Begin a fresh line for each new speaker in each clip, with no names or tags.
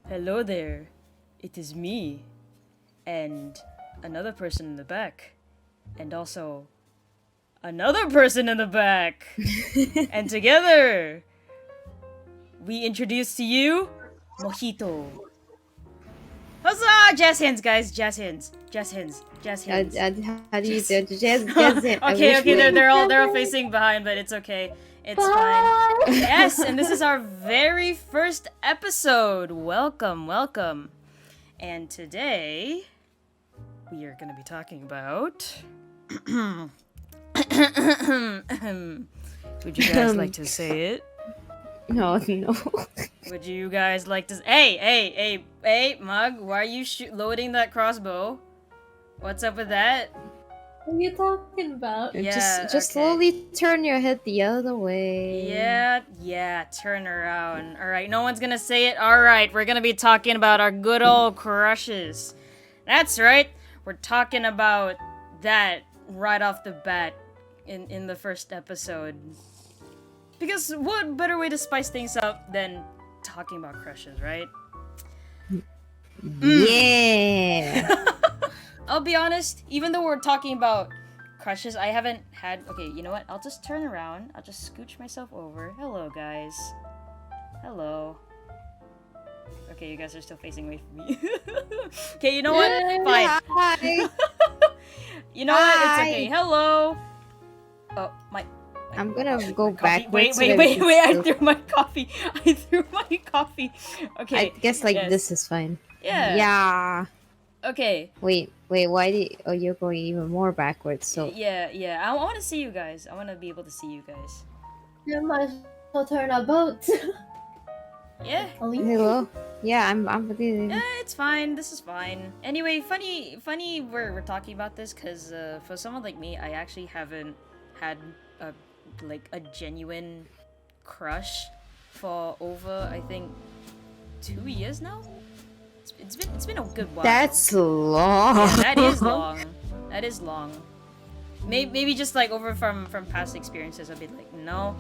Hello there. It is me. And another person in the back. And also another person in the back. And together, we introduce to you Mojito. Huzzah! Jazz hands, guys. Jazz hands. Jazz hands. Jazz hands.
How do you do jazz?
Okay. They're all facing behind, but it's okay. It's fine. Yes, and this is our very first episode. Welcome. And today we are going to be talking about. Would you guys like to say it?
No.
Would you guys like to? Hey, Mug! Why are you loading that crossbow? What's up with that?
What are you talking about?
Yeah,
just
okay.
slowly turn your head the other way.
Yeah, turn around. Alright, no one's gonna say it. Alright, we're gonna be talking about our good old crushes. That's right, we're talking about that right off the bat in the first episode. Because what better way to spice things up than talking about crushes, right?
Yeah.
I'll be honest, even though we're talking about crushes, I haven't had... Okay, you know what? I'll just turn around. I'll just scooch myself over. Hello, guys. Hello. Okay, you guys are still facing away from me. Okay, you know what? Fine.
Hi.
You know what? It's
Hi.
okay. Hello. Oh, my...
I'm gonna go
coffee.
backwards.
Wait. I threw my coffee. Okay.
I guess like
yes.
this is fine.
Yeah.
Yeah.
Okay.
Wait. Why did? Oh, you're going even more backwards. So
Yeah. I want to see you guys. I want to be able to see you guys.
You might as well turn our boat.
Yeah.
hello. Yeah, I'm leaving.
Yeah, it's fine. This is fine. Anyway, funny. We're talking about this because for someone like me, I actually haven't had a genuine crush for over, I think, 2 years now. It's been a good while.
That's long.
Yeah, that is long. Maybe just like over from past experiences, I'll be like, no.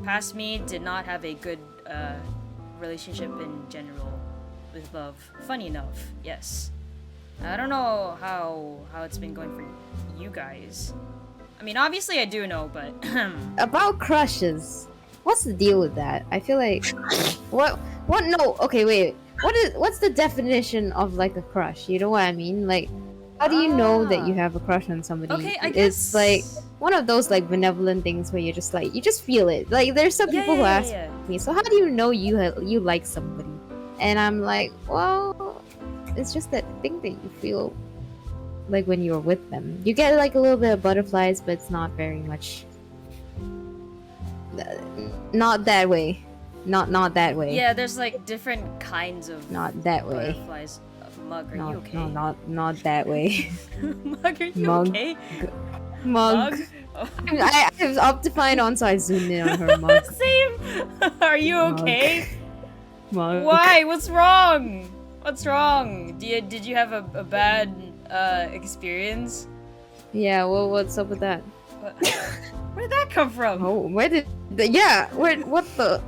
Past me did not have a good relationship in general with love. Funny enough, yes. I don't know how it's been going for you guys. I mean, obviously I do know, but
About crushes. What's the deal with that? I feel like what no, okay, wait. What's the definition of like a crush? You know what I mean? Like how do you know that you have a crush on somebody?
Okay, I guess
It's like one of those like benevolent things where you just feel it. Like there's some people who ask me, so how do you know you like somebody? And I'm like, well, it's just that thing that you feel like when you're with them. You get like a little bit of butterflies, but it's not very much. Not that way. Not that way.
yeah, there's like different kinds of
Not that way.
butterflies. Mug, are
No,
you okay?
no, not that way.
Mug, are you
Mug.
okay?
Mug.
Oh.
I was Optifine on, so I zoomed in on her mug.
Same. Are you
Mug.
okay?
Mug.
Why? What's wrong? Did you have a bad experience?
Yeah. Well, what's up with that?
Where did that come from?
Oh, where did? What the?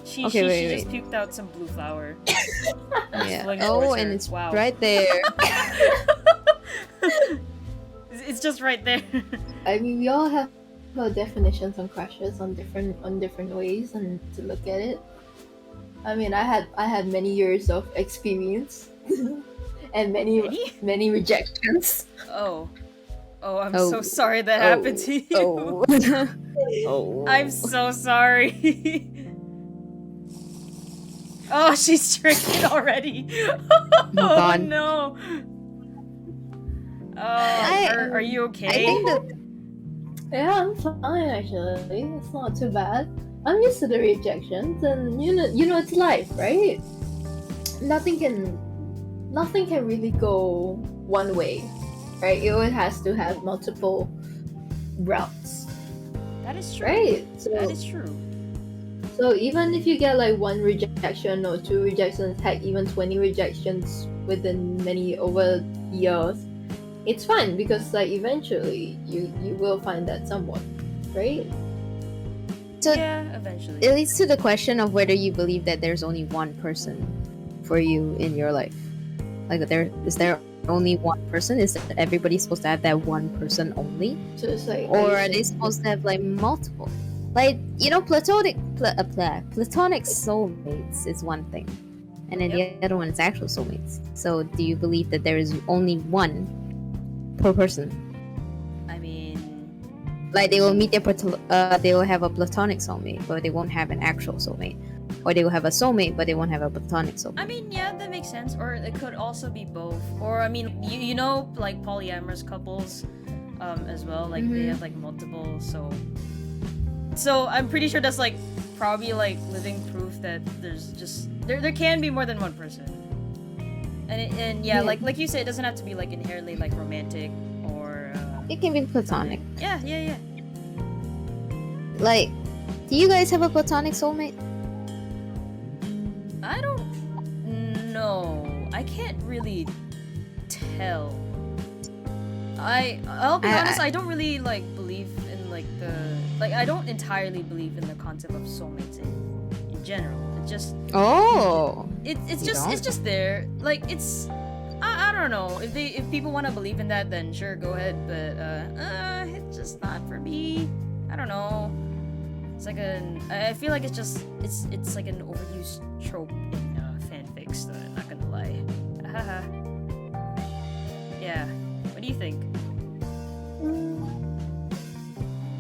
She
Okay,
just puked out some blue flower.
Yeah.
Flowing
Oh,
towards
and
her.
it's
Wow.
right there.
It's just right there.
I mean, we all have our definitions on crushes on different ways and to look at it. I mean, I had many years of experience and many rejections.
Oh, I'm so sorry that happened to you.
Oh. Oh.
I'm so sorry. Oh, she's drinking already. Oh
God.
no. Oh, are you okay?
I think that
Yeah, I'm fine actually. It's not too bad. I'm used to the rejections, and you know it's life, right? Nothing can really go one way, right? It always has to have multiple routes,
That is true.
right? So
That is true.
So even if you get like one rejection or two rejections, heck, even 20 rejections within many over years, it's fine because like eventually you will find that someone, right?
So
yeah, eventually.
it leads to the question of whether you believe that there's only one person for you in your life. Like, is there only one person? Is that everybody supposed to have that one person only,
So it's like,
or are they supposed to have like multiple? Like, platonic soulmates is one thing, and then the other one is actual soulmates. So do you believe that there is only one per person?
I mean,
Like, they will meet they will have a platonic soulmate, but they won't have an actual soulmate, or they will have a soulmate, but they won't have a platonic soulmate.
I mean, yeah, that makes sense. Or it could also be both. Or I mean, like polyamorous couples, as well. Like they have like multiple. So I'm pretty sure that's like probably like living proof that there's just there can be more than one person. And yeah, like you said, it doesn't have to be like inherently like romantic or.
It can be platonic.
Yeah.
Like, do you guys have a platonic soulmate?
I don't know. I can't really tell. I'll be honest, I don't really like believe in like I don't entirely believe in the concept of soulmates in general. It just it's just there. Like it's I don't know. If people want to believe in that, then sure, go ahead, but it's just not for me. I don't know. It's like I feel like it's like an overused trope in fanfics. I'm not gonna lie. Yeah. What do you think?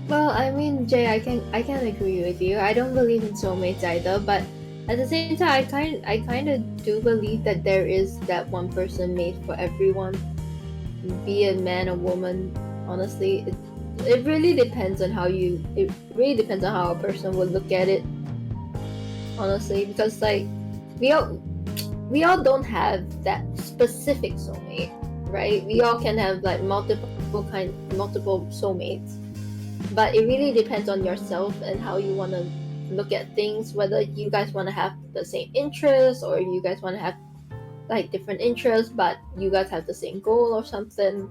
Well, I mean, Jay, I can agree with you. I don't believe in soulmates either, but at the same time, I kind of do believe that there is that one person made for everyone, be it man or woman. Honestly, it really depends on how a person would look at it. Honestly, because like we all don't have that specific soulmate, right? We all can have like multiple soulmates, but it really depends on yourself and how you want to look at things, whether you guys want to have the same interests or you guys want to have like different interests but you guys have the same goal or something.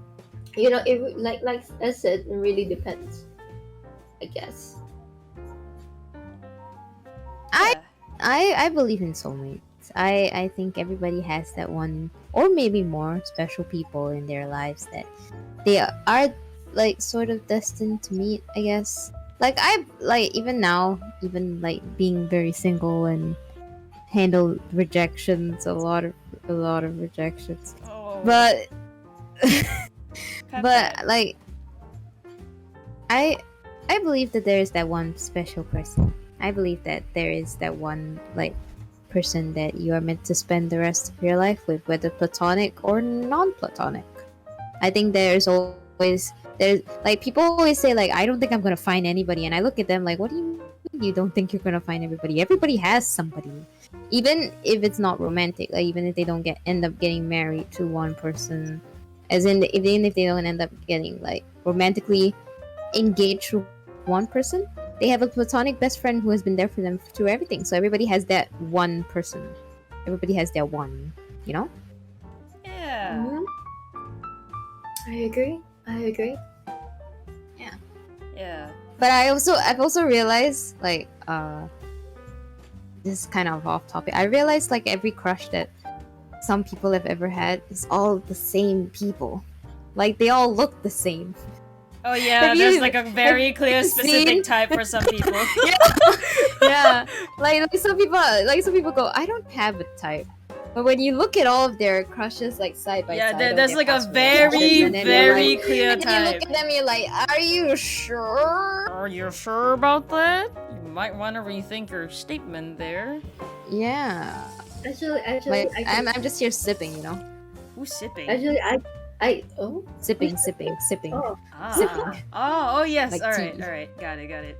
It like I said, it really depends, I guess.
I believe in soulmates. I think everybody has that one or maybe more special people in their lives that they are like sort of destined to meet, I guess. Like I like even now, even like being very single and handle rejections, a lot of rejections.
Oh.
But but like I believe that there is that one special person. I believe that there is that one like person that you are meant to spend the rest of your life with, whether platonic or non-platonic. I think there's like people always say like I don't think I'm gonna find anybody, and I look at them like, what do you mean you don't think you're gonna find everybody? Everybody has somebody, even if it's not romantic. Like even if they don't end up getting married to one person, as in even if they don't end up getting like romantically engaged to one person, they have a platonic best friend who has been there for them through everything. So everybody has that one person. Everybody has their one, you know?
Yeah.
Mm-hmm. I agree.
Yeah.
But I've also realized like this is kind of off topic. I realized like every crush that some people have ever had is all the same people. Like they all look the same.
Oh yeah, there's like a very clear specific type for some people.
Yeah. Like some people go, I don't have a type. But when you look at all of their crushes like side by side,
there's like a very clear type.
And you look at them, you're like, are you sure?
Are you sure about that? You might want to rethink your statement there.
Yeah.
Actually,
like, I'm just here sipping, you know.
Who's sipping?
Actually,
sipping.
Oh.
Oh yes.
Like
all right,
tea.
Got it.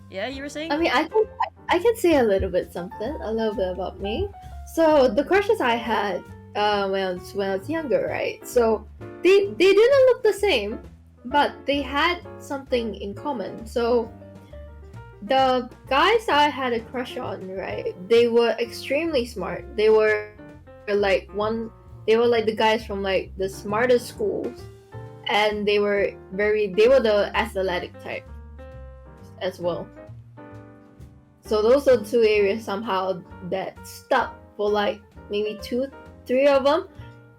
Yeah, you were saying?
I mean, I can say a little bit about me. So the crushes I had when I was younger, right? So they didn't look the same, but they had something in common. So the guys I had a crush on, right? They were extremely smart. They were like the guys from like the smartest schools, and they were the athletic type as well. So those are two areas somehow that stuck for like maybe 2-3 of them.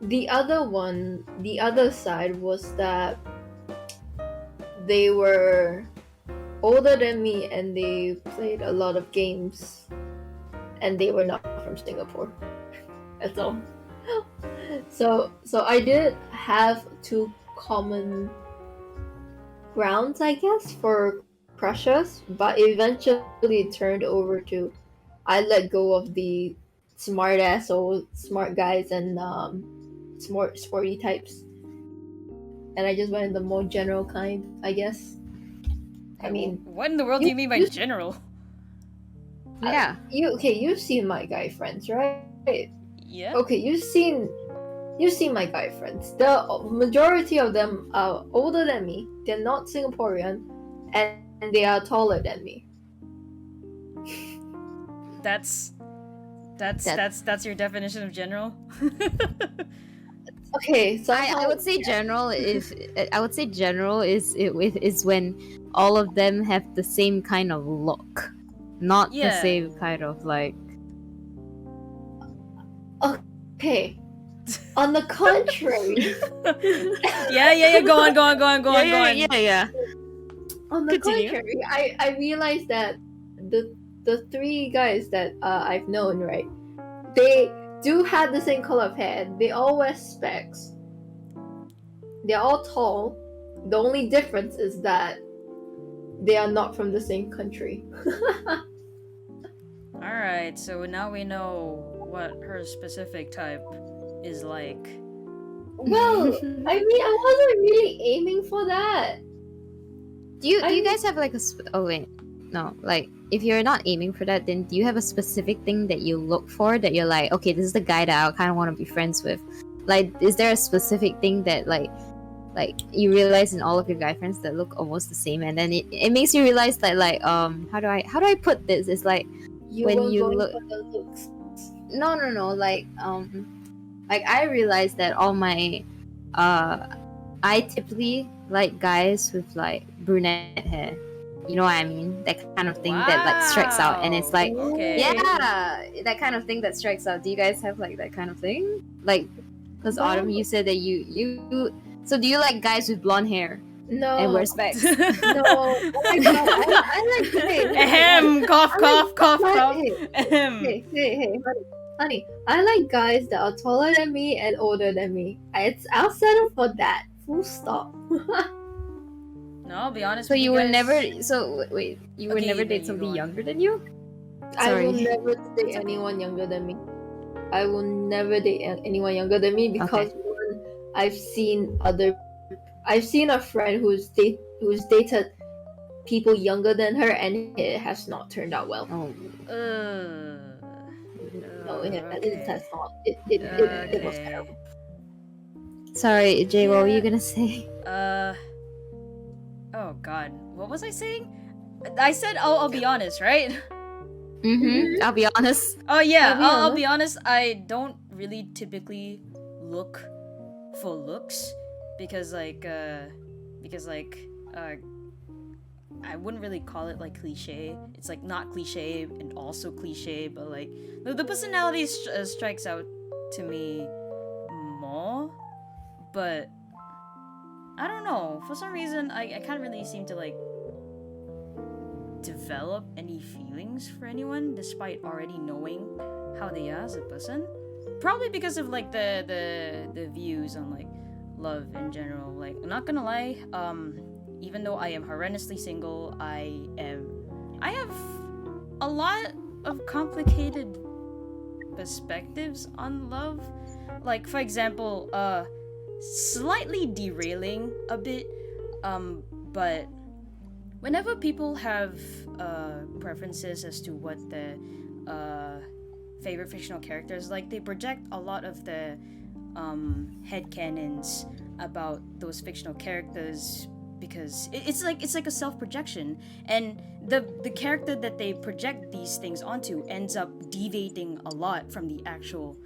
The other side was that they were older than me and they played a lot of games and they were not from Singapore. That's all. So I did have two common grounds, I guess, for crushes, but eventually it turned over to I let go of the smart ass or smart guys and sporty types, and I just went in the more general kind, I guess. I mean,
what in the world do you mean by general?
Yeah.
You've seen my guy friends, right?
Yeah.
Okay, you've seen my guy friends. The majority of them are older than me. They're not Singaporean, and they are taller than me.
That's your definition of general?
Okay, so
I would say general is when all of them have the same kind of look, not the same kind of like.
Okay. On the contrary.
Yeah. Go on.
Yeah.
On the
Continue.
contrary, I realized that the three guys that I've known, right? They do have the same color of hair. They all wear specs. They're all tall. The only difference is that they are not from the same country.
Alright, so now we know what her specific type is like.
Well, I mean, I wasn't really aiming for that.
Do you guys have like a oh wait, no, like if you're not aiming for that, then do you have a specific thing that you look for that you're like, okay, this is the guy that I kind of want to be friends with? Like, is there a specific thing that like you realize in all of your guy friends that look almost the same, and then it makes you realize that like how do I put this? It's like when you look.
For the looks.
No, like I realized that all my I typically like guys with like brunette hair. You know what I mean? That kind of thing that like strikes out, and it's like,
okay.
yeah, that kind of thing that strikes out. Do you guys have like that kind of thing? Like, because
No.
Autumn, you said that you. So do you like guys with blonde hair
No.
and wear specs?
No. Oh my god. I like
Ahem, cough. Ahem.
Hey, honey. I like guys that are taller than me and older than me. I'll settle for that. Full stop.
No, I'll be honest
So
with
you
you
would
guys.
never. So wait, you would
Okay,
never
you
date
go
somebody
on.
younger than you?
I will
Sorry.
never date anyone younger than me. I will never date anyone younger than me because one, I've seen a friend who's dated people younger than her and it has not turned out well.
Oh.
No, it
okay.
has not. It was terrible.
Sorry, Jay. What were
Yeah.
you gonna say?
Oh god, what was I saying? I said I'll be honest, right?
Mm-hmm. I'll be honest.
Oh yeah, I'll
honest.
be honest. I don't really typically look for looks because I wouldn't really call it like cliche. It's like not cliche and also cliche, but like the personality strikes out to me more. But I don't know. For some reason, I can't really seem to like develop any feelings for anyone despite already knowing how they are as a person. Probably because of like the views on like love in general. Like, I'm not gonna lie, even though I am horrendously single, I have a lot of complicated perspectives on love. Like, for example, slightly derailing a bit, but whenever people have preferences as to what the favorite fictional characters like, they project a lot of the headcanons about those fictional characters because it's like a self-projection, and the character that they project these things onto ends up deviating a lot from the actual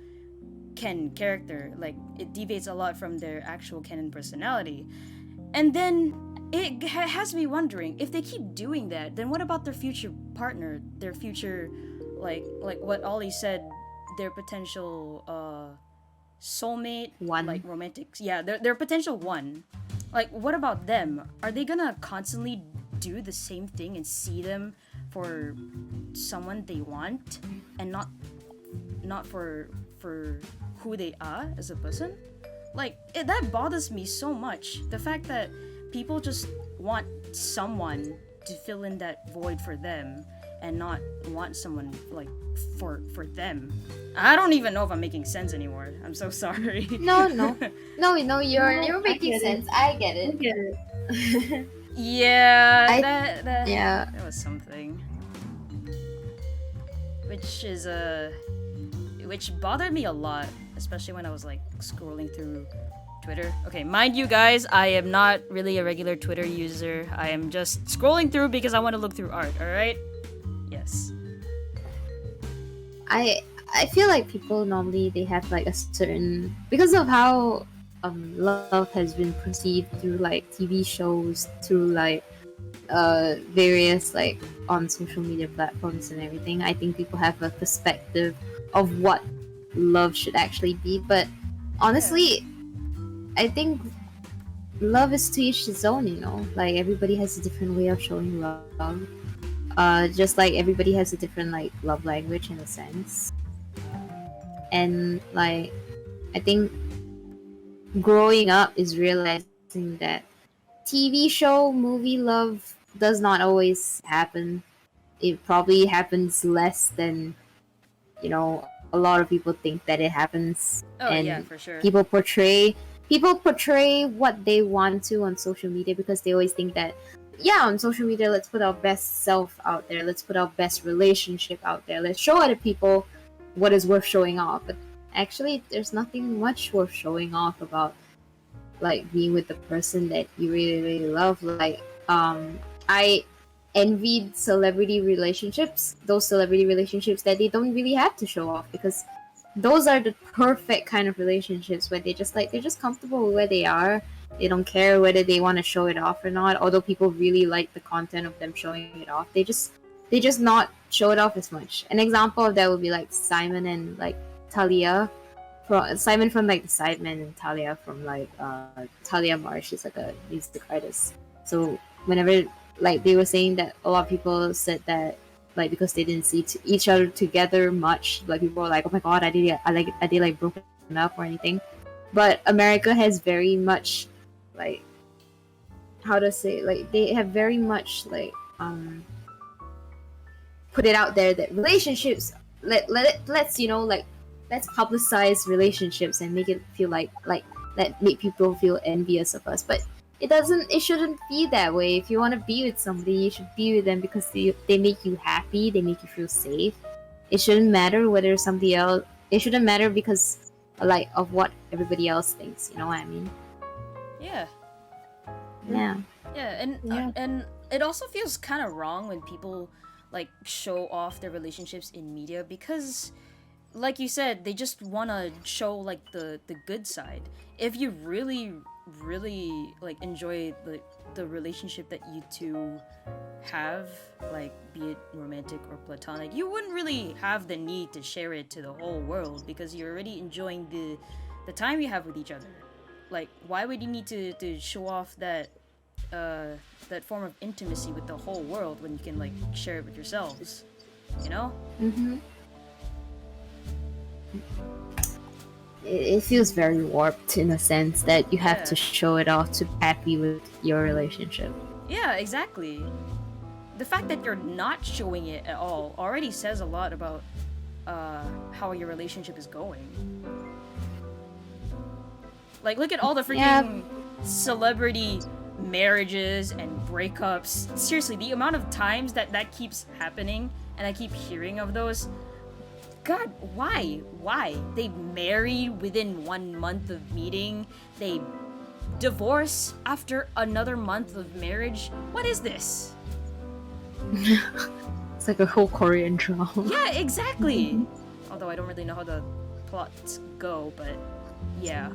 Ken character. Like, it deviates a lot from their actual canon personality, and then has me wondering, if they keep doing that, then what about their future partner, their future, like what Ollie said, their potential soulmate,
One.
like romantics, yeah, their potential one. Like, what about them? Are they gonna constantly do the same thing and see them for someone they want, and not for who they are as a person? Like, that bothers me so much. The fact that people just want someone to fill in that void for them and not want someone like for them. I don't even know if I'm making sense anymore. I'm so sorry.
No, you're making sense. I get
I
it.
get it.
Yeah,
I- yeah.
that was something. Which bothered me a lot, especially when I was like scrolling through Twitter. Okay, mind you guys, I am not really a regular Twitter user. I am just scrolling through because I want to look through art, alright? Yes.
I feel like people normally they have like a certain, because of how love has been perceived through like TV shows, through like various like on social media platforms and everything. I think people have a perspective of what love should actually be, but honestly, I think love is to each his own, you know? Like, everybody has a different way of showing love. Just like everybody has a different, like, love language in a sense. And, like, I think growing up is realizing that TV show, movie love does not always happen. It probably happens less than, you know, a lot of people think that it happens.
Oh,
and
yeah, for sure.
people portray what they want to on social media, because they always think that, yeah, on social media, let's put our best self out there, let's put our best relationship out there, let's show other people what is worth showing off. But actually, there's nothing much worth showing off about like being with the person that you really, really love. Like, I envied celebrity relationships, those celebrity relationships that they don't really have to show off, because those are the perfect kind of relationships where they're just comfortable with where they are. They don't care whether they want to show it off or not, although people really like the content of them showing it off. They just not show it off as much. An example of that would be like Simon and like Talia, Simon from like the Sidemen, and Talia from like Talia Marsh is like a music artist. So whenever like they were saying that a lot of people said that, like, because they didn't see each other together much, like people were like, oh my god, are they like broken up or anything? But America has very much like, how to say, like they have very much like put it out there that relationships, let's you know, like, let's publicize relationships and make it feel like make people feel envious of us. But it shouldn't be that way. If you want to be with somebody, you should be with them because they make you happy, they make you feel safe. It shouldn't matter whether somebody else, it shouldn't matter because like of what everybody else thinks, you know what I mean?
Yeah.
Yeah.
Yeah, and it also feels kind of wrong when people like show off their relationships in media, because like you said, they just want to show like the good side. If you really like enjoy the relationship that you two have, like be it romantic or platonic, you wouldn't really have the need to share it to the whole world, because you're already enjoying the time you have with each other. Like, why would you need to show off that form of intimacy with the whole world when you can like share it with yourselves, you know?
Mm-hmm. It feels very warped in a sense that you have to show it off to be happy with your relationship.
Yeah, exactly. The fact that you're not showing it at all already says a lot about how your relationship is going. Like, look at all the freaking celebrity marriages and breakups. Seriously, the amount of times that keeps happening, and I keep hearing of those. God, why? They marry within 1 month of meeting. They divorce after another month of marriage. What is this?
It's like a whole Korean drama.
Yeah, exactly. Although I don't really know how the plots go, but yeah.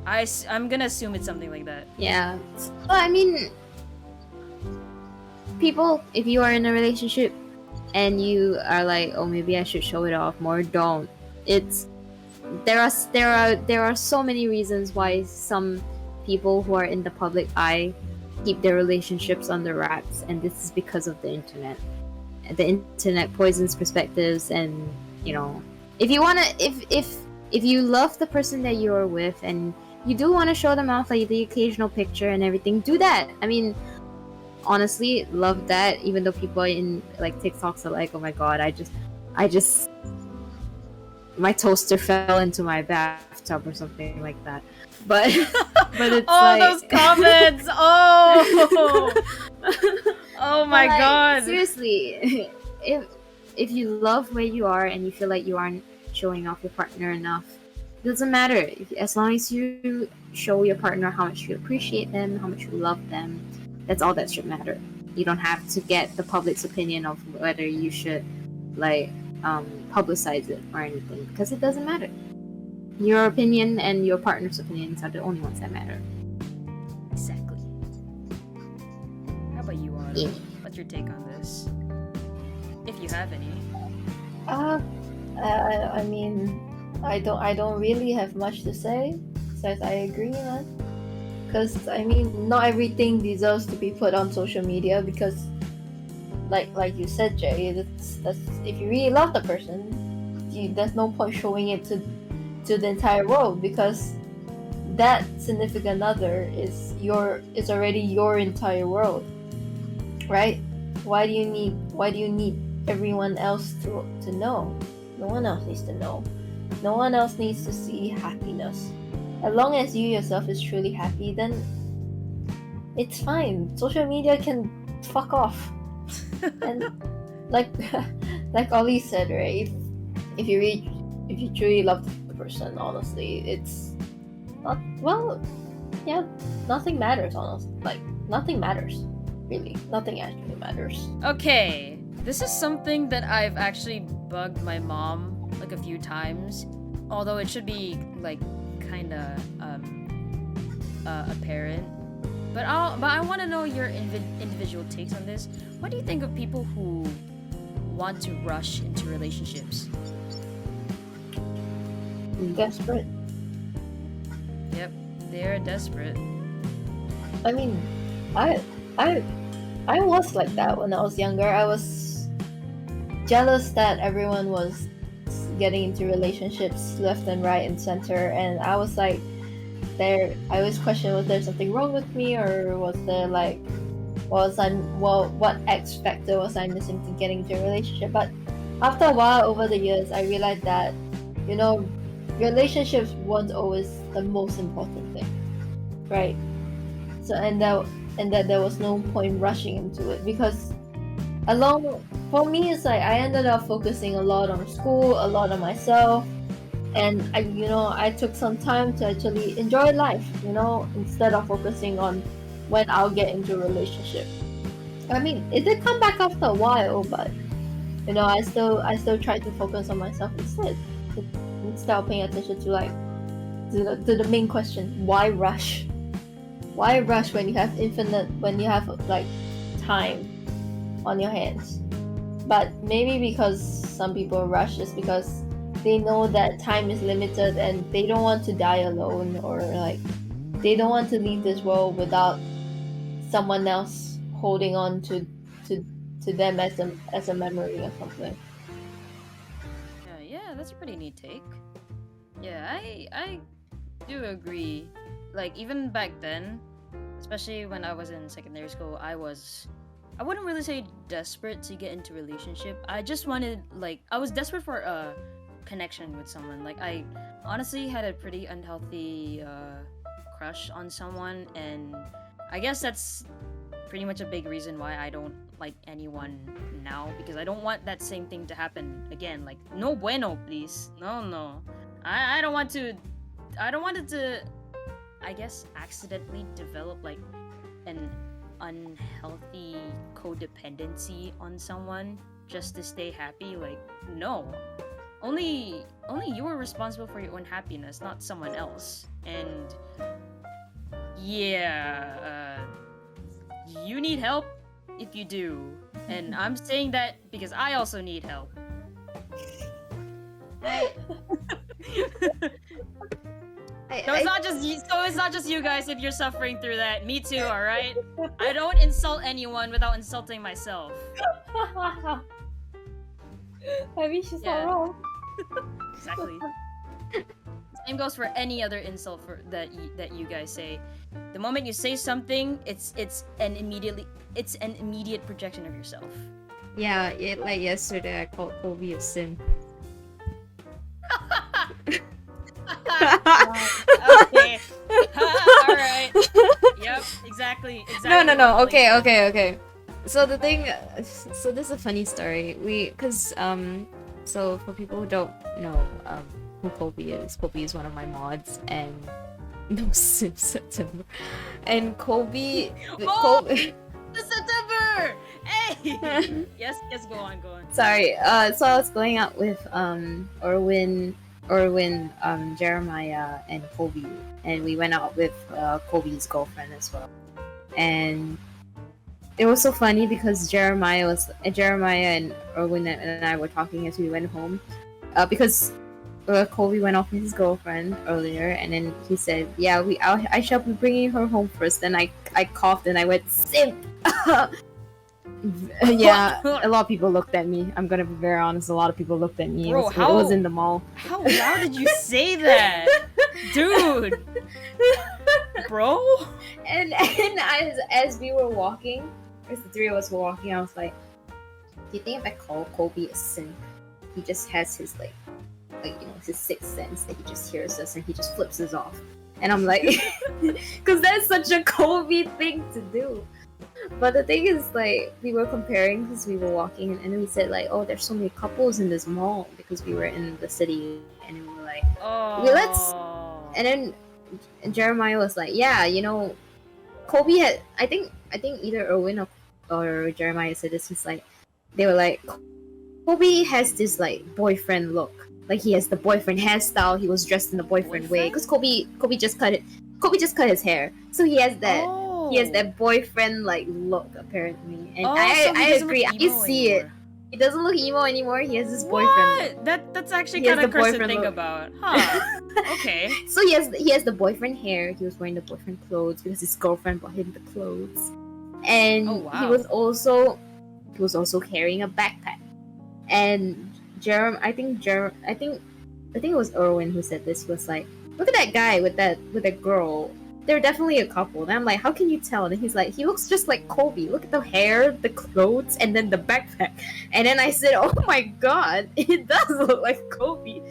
I'm gonna assume it's something like that.
Yeah. Well, I mean, people, if you are in a relationship and you are like, oh, maybe I should show it off more, don't. It's there are so many reasons why some people who are in the public eye keep their relationships under wraps, and this is because of the internet. The internet poisons perspectives, and you know, if you wanna, if you love the person that you're with and you do want to show them off, like the occasional picture and everything, do that. I mean, honestly, love that. Even though people in like TikToks are like, oh my god, I just my toaster fell into my bathtub or something like that. But but it's like
those comments. Oh. Oh my
but, like,
god.
seriously, if you love where you are and you feel like you aren't showing off your partner enough, it doesn't matter. As long as you show your partner how much you appreciate them, how much you love them, that's all that should matter. You don't have to get the public's opinion of whether you should like publicize it or anything, because it doesn't matter. Your opinion and your partner's opinions are the only ones that matter.
Exactly. How about you, Autumn?
Yeah.
What's your take on this? If you have any.
I mean, I don't really have much to say. Besides, I agree, man. Because I mean, not everything deserves to be put on social media. Because, like you said, Jay, that's if you really love the person, there's no point showing it to the entire world, because that significant other is already your entire world, right? Why do you need everyone else to know? No one else needs to know. No one else needs to see happiness. As long as you yourself is truly happy, then it's fine. Social media can fuck off. And like Ollie said, right? If you truly love the person, honestly, it's not, well, yeah, nothing matters, honestly. Like, nothing matters. Really. Nothing actually matters.
Okay, this is something that I've actually bugged my mom like a few times, although it should be like kinda apparent. But I want to know your individual takes on this. What do you think of people who want to rush into relationships?
Desperate.
Yep, they're desperate.
I mean, I was like that when I was younger. I was jealous that everyone was getting into relationships left and right and center, and I was like, I always questioned, was there something wrong with me, or was there like, what X factor was I missing to getting into a relationship? But after a while, over the years, I realized that, you know, relationships weren't always the most important thing, right? So and that there was no point rushing into it, because for me, it's like I ended up focusing a lot on school, a lot on myself, and I took some time to actually enjoy life, instead of focusing on when I'll get into a relationship. I mean, it did come back after a while, but I still tried to focus on myself instead of paying attention to the main question: why rush? Why rush when you have like time on your hands? But maybe because some people rush is because they know that time is limited and they don't want to die alone, or like they don't want to leave this world without someone else holding on to them as a memory or something.
Yeah, that's a pretty neat take. Yeah, I do agree. Like, even back then, especially when I was in secondary school, I wouldn't really say desperate to get into a relationship. I just wanted, I was desperate for a connection with someone. Like, I honestly had a pretty unhealthy crush on someone, and I guess that's pretty much a big reason why I don't like anyone now, because I don't want that same thing to happen again. Like, no bueno, please. No. I don't want it to, I guess, accidentally develop like an unhealthy codependency on someone just to stay happy. Like, no. only you are responsible for your own happiness, not someone else. And yeah, you need help if you do. And I'm saying that because I also need help. So it's not just you, guys if you're suffering through that. Me too, all right? I don't insult anyone without insulting myself.
I mean, she's
Yeah.
not wrong.
Exactly. Same goes for any other insult that you guys say. The moment you say something, it's an immediate projection of yourself.
Yeah, like yesterday I called Kobe a simp.
Okay. Alright. Yep, exactly.
No. Okay. So the thing, so this is a funny story. So for people who don't know who Kobe is one of my mods, and no simp September, and Kobe.
September! Hey! Yes, go on.
Sorry. So I was going out with Orwin, Jeremiah, and Kobe, and we went out with Kobe's girlfriend as well. And it was so funny because Jeremiah and Orwin and I were talking as we went home, because Kobe went off with his girlfriend earlier, and then he said, "Yeah, I shall be bringing her home first." Then I coughed and I went, "Simp." Yeah, a lot of people looked at me. I'm gonna be very honest. A lot of people looked at me.
Bro,
it was in the mall.
How loud did you say that? Dude! Bro?
And as we were walking, as the three of us were walking, I was like, "Do you think if I call Kobe a simp, he just has his like his sixth sense that he just hears us and he just flips us off?" And I'm like, because that's such a Kobe thing to do. But the thing is, like, we were comparing because we were walking, and we said like, "Oh, there's so many couples in this mall," because we were in the city, and we were like, let's. And then Jeremiah was like, "Yeah, Kobe had. I think either Erwin or Jeremiah said this. He's like, they were like, Kobe has this like boyfriend look. Like he has the boyfriend hairstyle. He was dressed in the boyfriend way because Kobe just cut his hair, so he has that. He has that boyfriend like look apparently, and I agree. I see it. He doesn't look emo anymore. He has this boyfriend.
That's actually kind of crazy to think about. Huh. Okay.
So he has the boyfriend hair. He was wearing the boyfriend clothes because his girlfriend bought him the clothes, and he was also carrying a backpack. And I think it was Erwin who said this. He was like, "Look at that guy with that girl. They're definitely a couple." And I'm like, "How can you tell?" And he's like, "He looks just like Kobe. Look at the hair, the clothes, and then the backpack." And then I said, "Oh my god, it does look like Kobe."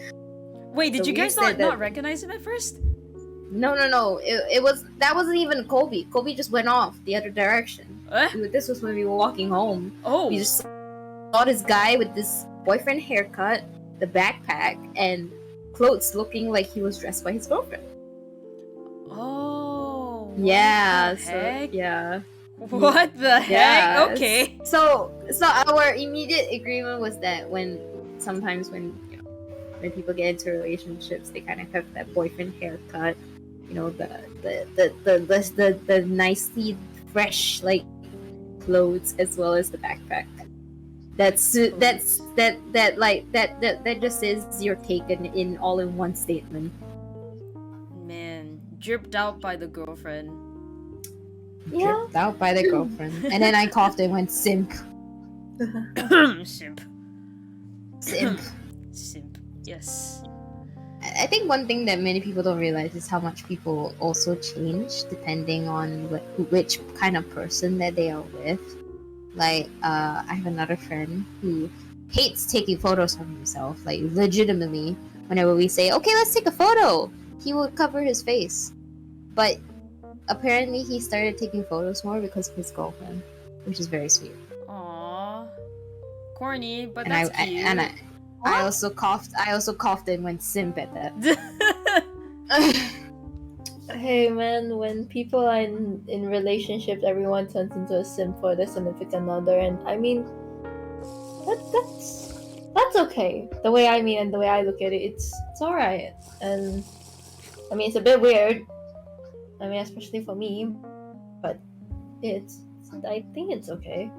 Wait, did you guys not recognize him at first?
No. That wasn't even Kobe. Kobe just went off the other direction. This was when we were walking home.
Oh.
We just saw this guy with this boyfriend haircut, the backpack, and clothes looking like he was dressed by his girlfriend.
Oh.
Yeah.
What the heck?
Yeah.
What the heck?
Yeah.
Okay.
So our immediate agreement was that sometimes when people get into relationships, they kind of have that boyfriend haircut, the nicely fresh like clothes as well as the backpack. That just says you're taken in all in one statement.
Man, dripped out by the girlfriend.
Yeah.
Dripped out by the girlfriend. And then I coughed and went simp.
Simp. Simp. Yes.
I think one thing that many people don't realize is how much people also change depending on which kind of person that they are with. Like, I have another friend who hates taking photos of himself. Like, legitimately, whenever we say, "Okay, let's take a photo," he will cover his face. But apparently, he started taking photos more because of his girlfriend, which is very sweet.
Aww. Corny, but
And
that's cute.
I also coughed and went simp at that.
Hey man, when people are in relationships, everyone turns into a simp for their significant other, and I mean, that's okay. The way I mean and the way I look at it, it's alright. And I mean, it's a bit weird. I mean, especially for me, but it's I think it's okay.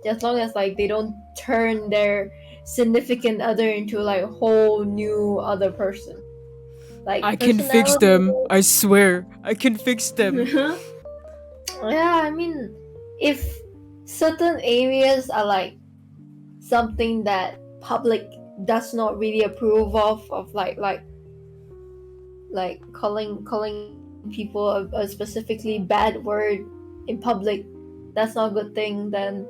As long as like they don't turn their significant other into like a whole new other person. Like
I can fix them. I swear, I can fix them.
Yeah, I mean, if certain areas are like something that public does not really approve of like calling people a specifically bad word in public, that's not a good thing, then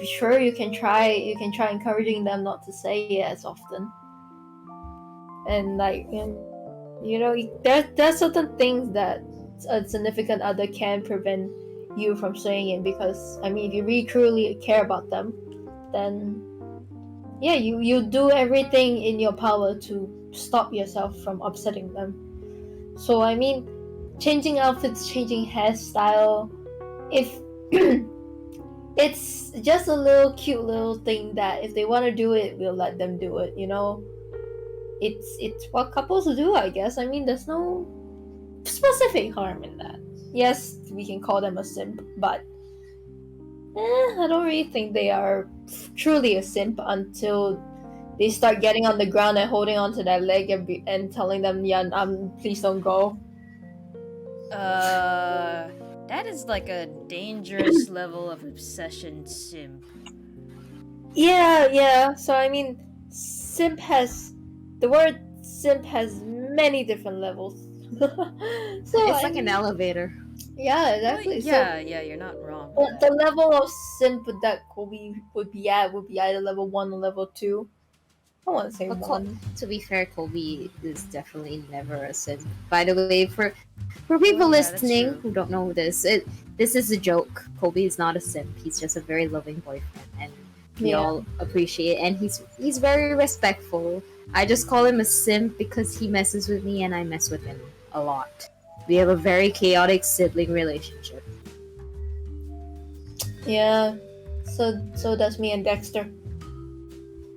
sure you can try encouraging them not to say it as often. And like, you know, there's certain things that a significant other can prevent you from saying it, because I mean, if you really truly care about them, then yeah, you do everything in your power to stop yourself from upsetting them. So I mean, changing outfits, changing hairstyle, if it's just a little cute little thing that if they want to do it, we'll let them do it, you know. It's what couples do, I guess. I mean, there's no specific harm in that. Yes, we can call them a simp, but I don't really think they are truly a simp until they start getting on the ground and holding onto their leg and telling them, yeah, please don't go.
That is like a dangerous level of obsession simp.
Yeah. So I mean, the word simp has many different levels. So
It's like an elevator.
Yeah, exactly.
Yeah, you're not wrong.
The level of simp that Kobe would be either level 1 or level 2. I want to say
But
1.
to be fair, Kobe is definitely never a simp. By the way, for people listening who don't know this, this is a joke. Kobe is not a simp. He's just a very loving boyfriend, and we all appreciate it. And he's very respectful. I just call him a simp because he messes with me and I mess with him a lot. We have a very chaotic sibling relationship.
Yeah. So does me and Dexter.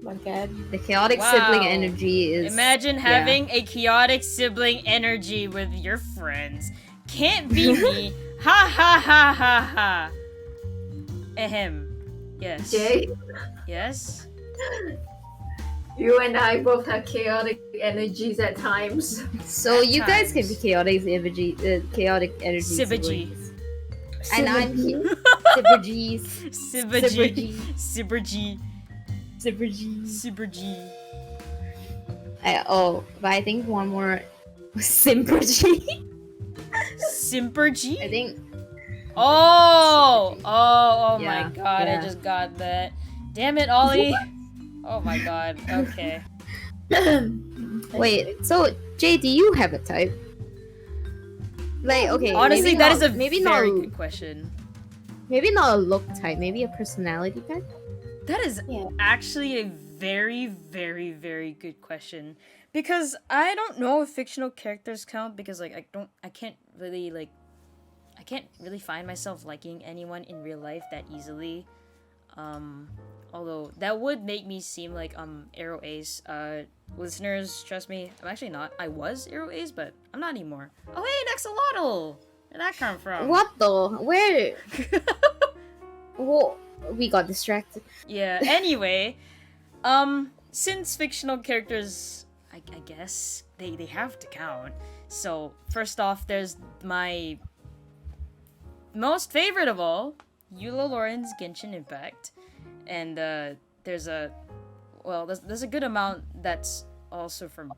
My God.
The chaotic sibling energy is...
Imagine having a chaotic sibling energy with your friends. Can't be me. Ha ha ha ha ha. Ahem. Yes.
Jay?
Yes?
You and I both have chaotic energies at times.
So you guys can be chaotic energy,
Sibagy.
And I'm Sibergies.
Sibergy.
But I think one more Simpergy.
Simpergy?
I think.
Oh
Yeah,
my god,
yeah.
I just got that. Damn it, Ollie. Oh my god, okay.
Wait, so Jay, do you have a type? Like, okay.
Honestly, that is a
maybe
very
not,
good question.
Maybe not a look type, maybe a personality type?
That is actually a very, very, very good question. Because I don't know if fictional characters count, because like I can't really find myself liking anyone in real life that easily. Although that would make me seem like Arrow Ace. Listeners, trust me, I'm actually not. I was Arrow Ace, but I'm not anymore. Oh hey, Nexalotl! Where'd that come from?
What the? Where? Whoa, we got distracted.
Yeah, anyway, since fictional characters, I guess they have to count. So first off, there's my most favorite of all, Eula Lauren's Genshin Impact, and there's a good amount that's also from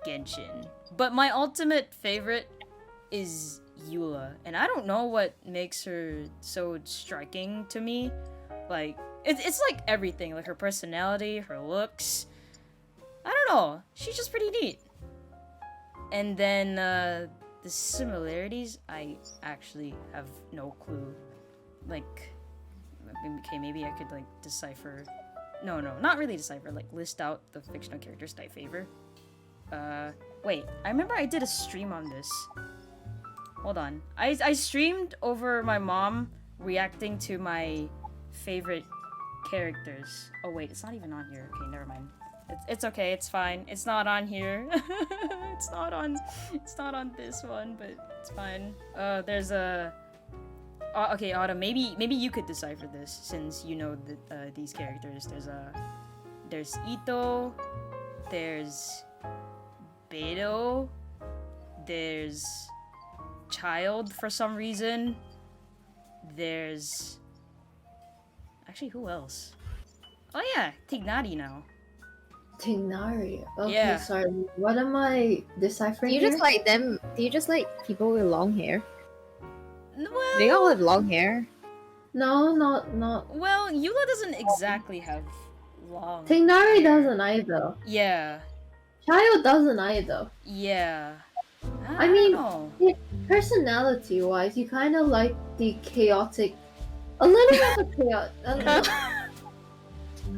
Genshin. But my ultimate favorite is Eula, and I don't know what makes her so striking to me. Like, it's like everything, like her personality, her looks. I don't know, she's just pretty neat. And then the similarities, I actually have no clue. Like, okay, maybe I could like decipher. No, not really decipher. Like, list out the fictional characters that I favor. Wait, I remember I did a stream on this. Hold on, I streamed over my mom reacting to my favorite characters. Oh wait, it's not even on here. Okay, never mind. It's okay. It's fine. It's not on here. It's not on. It's not on this one, but it's fine. There's a. Okay, Autumn. Maybe you could decipher this since you know these characters. There's Ito. There's Beto. There's Child for some reason. There's actually who else? Oh yeah, Tignari now.
Tignari. Okay,
Yeah.
sorry. What am I deciphering?
Do you
here?
just like them? Do you just like people with long hair?
Well,
They all have long hair.
No, not.
well, Eula doesn't exactly have long.
Tignari
hair.
doesn't either.
Yeah,
Child doesn't either.
yeah.
I mean-
don't know.
Personality-wise, you kind of like the chaotic. A little bit of a chaotic.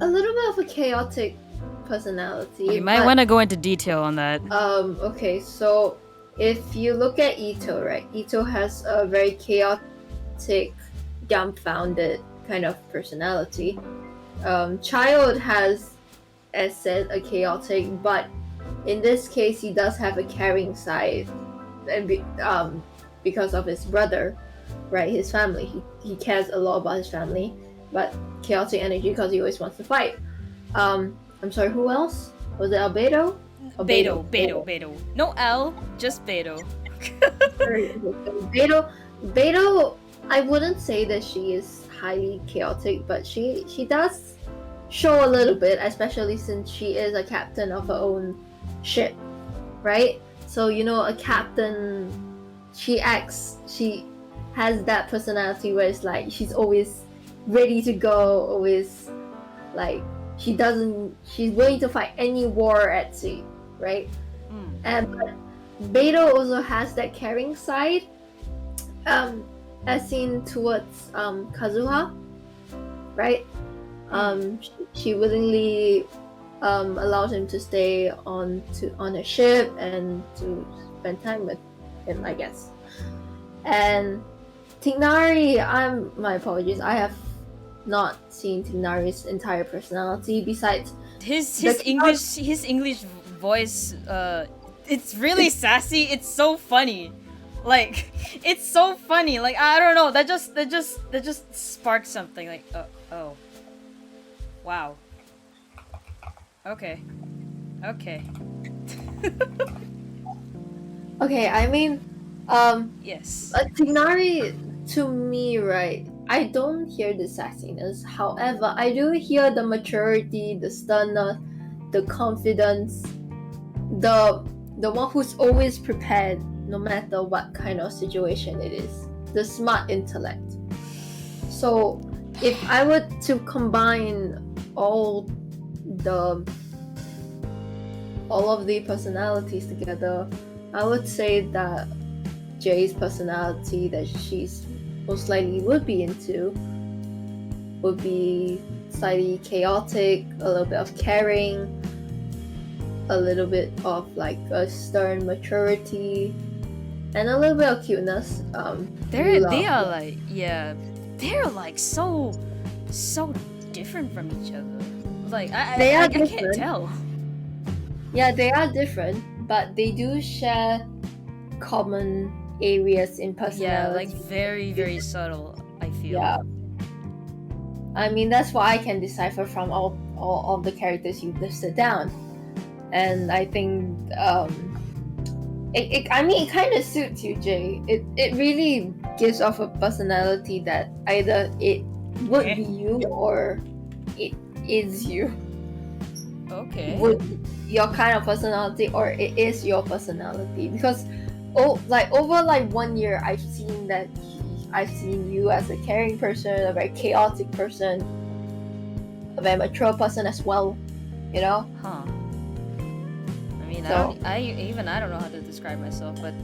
A little bit of a chaotic personality.
You might
but-
want to go into detail on that.
Okay, so if you look at Ito, right? Ito has a very chaotic, dumbfounded kind of personality. Child has, as said, a chaotic, but in this case, he does have a caring side, and because of his brother, right? His family, he cares a lot about his family, but chaotic energy because he always wants to fight. I'm sorry, who else? Was it Albedo? Oh,
Beto. No L, just Beto.
Beto, I wouldn't say that she is highly chaotic, but she does show a little bit, especially since she is a captain of her own ship, right? So a captain, she has that personality where it's like she's always ready to go, always like she's willing to fight any war at sea, right? And but Beto also has that caring side, as seen towards Kazuha, right? She willingly allows him to stay on a ship and to spend time with him, I guess. And Tignari, my apologies, I have not seen Tignari's entire personality besides
His English voice, it's really sassy. It's so funny. Like, it's so funny. Like, I don't know. That just sparks something. Like, oh. Wow. Okay.
Okay, I mean,
Yes.
Tignari, to me, right, I don't hear the sassiness. However, I do hear the maturity, the sternness, the confidence, the one who's always prepared no matter what kind of situation it is. The smart intellect. So, if I were to combine all of the personalities together, I would say that Jay's personality that she's most likely would be into would be slightly chaotic, a little bit of caring, a little bit of like a stern maturity, and a little bit of cuteness.
They are like, yeah, they're like so different from each other. Like, I can't
different.
tell.
Yeah, they are different, but they do share common areas in personality.
Yeah, like very, very subtle, I feel.
Yeah. I mean, that's what I can decipher from all of the characters you listed down. And I think it kind of suits you, Jay. It really gives off a personality that either it would be you or it is you.
Okay.
Would be your kind of personality or it is your personality, because over 1 year I've seen you as a caring person, a very chaotic person, a very mature person as well,
Huh. I mean,
So-
I don't know how to describe myself, but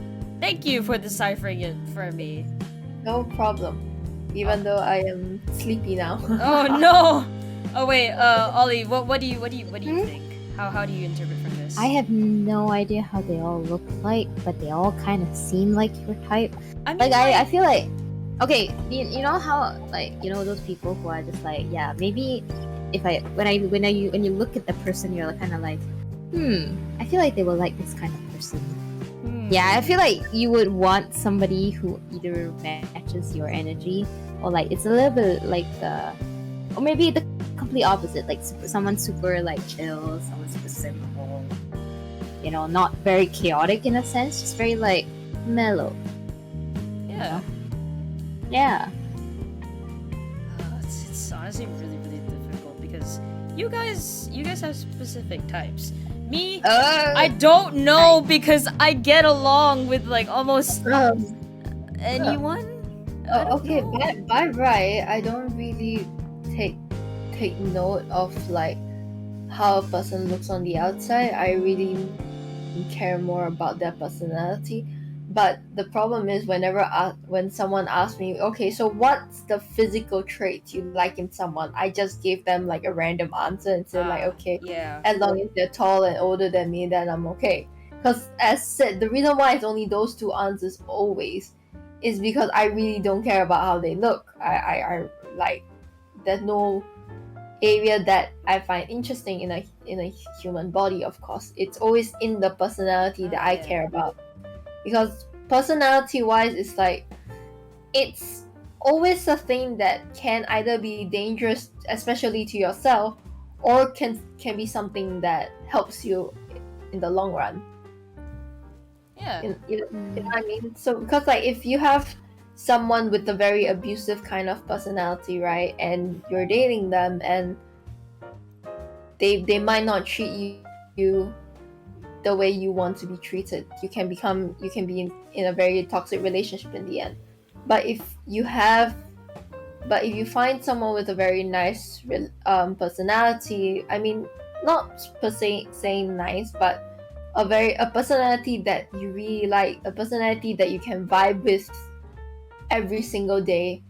thank you for deciphering it for me.
No problem, even though I am sleepy now.
Oh no! Oh wait, Ollie, what do you think? How do you interpret from this?
I have no idea how they all look like, but they all kind of seem like your type.
I mean,
Like I feel like Okay, you know how like you know those people who are just like yeah maybe if I when you look at the person you're kind of like I feel like they will like this kind of person. Yeah, I feel like you would want somebody who either matches your energy or like it's a little bit like or maybe the complete opposite, like someone super like chill, someone super simple, you know, not very chaotic in a sense, just very like mellow.
Yeah.
Yeah.
It's honestly really, really difficult because you guys have specific types. Me, I don't know because I get along with like almost anyone.
Okay, by right, I don't really take note of like how a person looks on the outside. I really care more about their personality. But the problem is when someone asks me, okay, so what's the physical trait you like in someone? I just gave them like a random answer and said like, okay,
Yeah.
as long as they're tall and older than me, then I'm okay. Because as said, the reason why it's only those two answers always is because I really don't care about how they look. I like there's no area that I find interesting in a human body. Of course, it's always in the personality that I care about, because personality wise it's like it's always a thing that can either be dangerous, especially to yourself, or can be something that helps you in the long run.
Yeah.
You know what I mean? So because like if you have someone with a very abusive kind of personality, right, and you're dating them and they might not treat you the way you want to be treated, you can be in a very toxic relationship in the end. But if you find someone with a very nice personality, I mean, not per se saying nice, but a personality that you really like, a personality that you can vibe with every single day,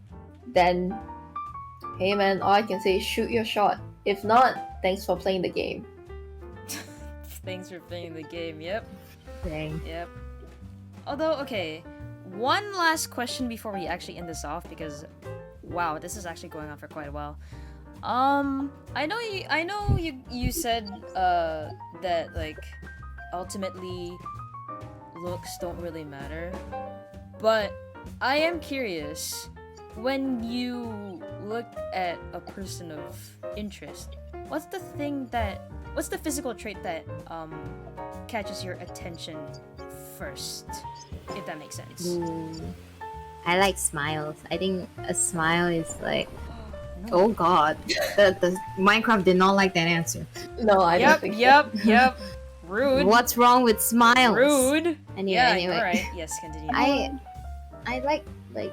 then hey man, all I can say is shoot your shot. If not, thanks for playing the game.
Thanks for playing the game. Yep.
Dang.
Yep. Although, okay, one last question before we actually end this off, because wow, this is actually going on for quite a while. I know you said that like ultimately looks don't really matter, but I am curious, when you look at a person of interest, what's the physical trait that catches your attention first, if that makes sense?
Ooh. I like smiles. I think a smile is like oh god. The Minecraft did not like that answer.
No, I don't think so.
Yep. Rude.
What's wrong with smiles?
Rude.
Anyway.
Alright. Yes, continue.
I like